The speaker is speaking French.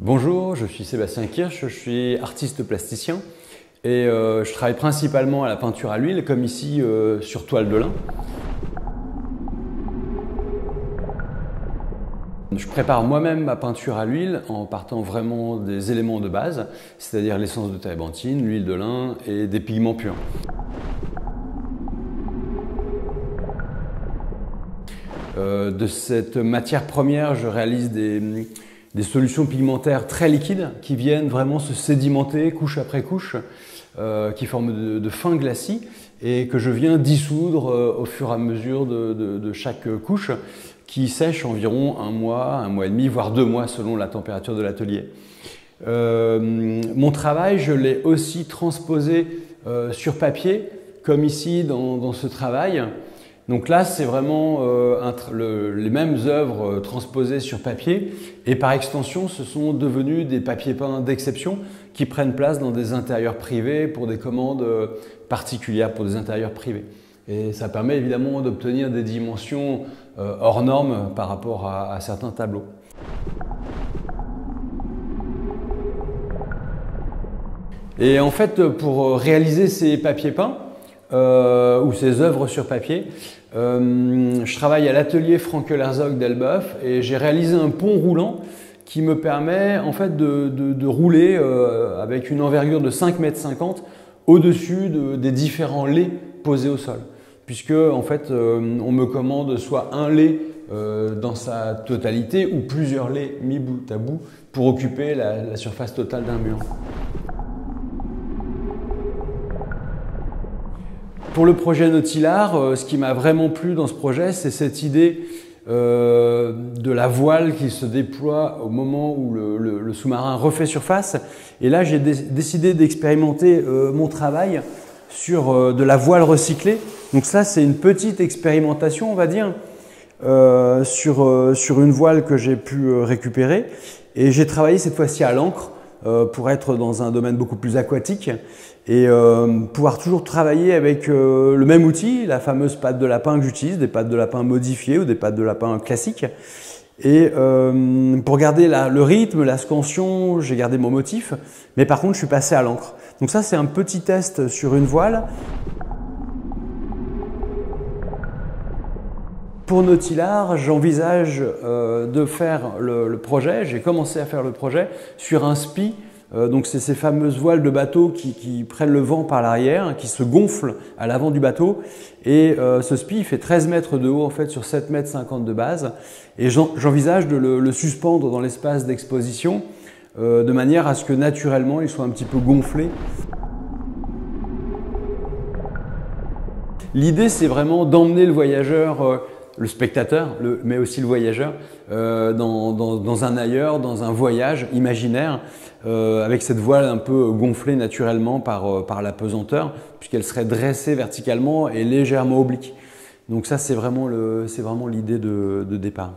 Bonjour, je suis Sébastien Kirsch, je suis artiste plasticien et je travaille principalement à la peinture à l'huile, comme ici sur toile de lin. Je prépare moi-même ma peinture à l'huile en partant vraiment des éléments de base, c'est-à-dire l'essence de térébenthine, l'huile de lin et des pigments purs. De cette matière première, je réalise des solutions pigmentaires très liquides qui viennent vraiment se sédimenter couche après couche, qui forment de fins glacis et que je viens dissoudre au fur et à mesure de chaque couche qui sèche environ un mois et demi, voire 2 mois selon la température de l'atelier. Mon travail, je l'ai aussi transposé sur papier, comme ici dans ce travail. Donc là, c'est vraiment les mêmes œuvres transposées sur papier et par extension, ce sont devenus des papiers peints d'exception qui prennent place dans des intérieurs privés pour des commandes particulières, pour des intérieurs privés. Et ça permet évidemment d'obtenir des dimensions hors normes par rapport à certains tableaux. Et en fait, pour réaliser ces papiers peints, ou ces œuvres sur papier. Je travaille à l'atelier Franke-Herzog d'Elbeuf et j'ai réalisé un pont roulant qui me permet en fait de rouler avec une envergure de 5,50 m au-dessus des différents laits posés au sol. Puisque en fait, on me commande soit un lait dans sa totalité ou plusieurs laits mis bout à bout pour occuper la surface totale d'un mur. Pour le projet Nautilar, ce qui m'a vraiment plu dans ce projet, c'est cette idée de la voile qui se déploie au moment où le sous-marin refait surface. Et là, j'ai décidé d'expérimenter mon travail sur de la voile recyclée. Donc ça, c'est une petite expérimentation, on va dire, sur une voile que j'ai pu récupérer. Et j'ai travaillé cette fois-ci à l'encre pour être dans un domaine beaucoup plus aquatique et pouvoir toujours travailler avec le même outil, la fameuse pâte de lapin que j'utilise, des pâtes de lapin modifiées ou des pâtes de lapin classiques. Et pour garder le rythme, la scansion, j'ai gardé mon motif, mais par contre je suis passé à l'encre. Donc ça, c'est un petit test sur une voile. Pour Nautilar, j'envisage de faire le projet, j'ai commencé à faire le projet sur un SPI. Donc c'est ces fameuses voiles de bateau qui prennent le vent par l'arrière, qui se gonflent à l'avant du bateau. Et ce SPI il fait 13 mètres de haut en fait sur 7,50 m de base. Et j'envisage de le suspendre dans l'espace d'exposition de manière à ce que naturellement il soit un petit peu gonflé. L'idée, c'est vraiment d'emmener le voyageur, le spectateur, mais aussi le voyageur, dans un ailleurs, dans un voyage imaginaire, avec cette voile un peu gonflée naturellement par la pesanteur, puisqu'elle serait dressée verticalement et légèrement oblique. Donc ça, c'est vraiment l'idée de départ.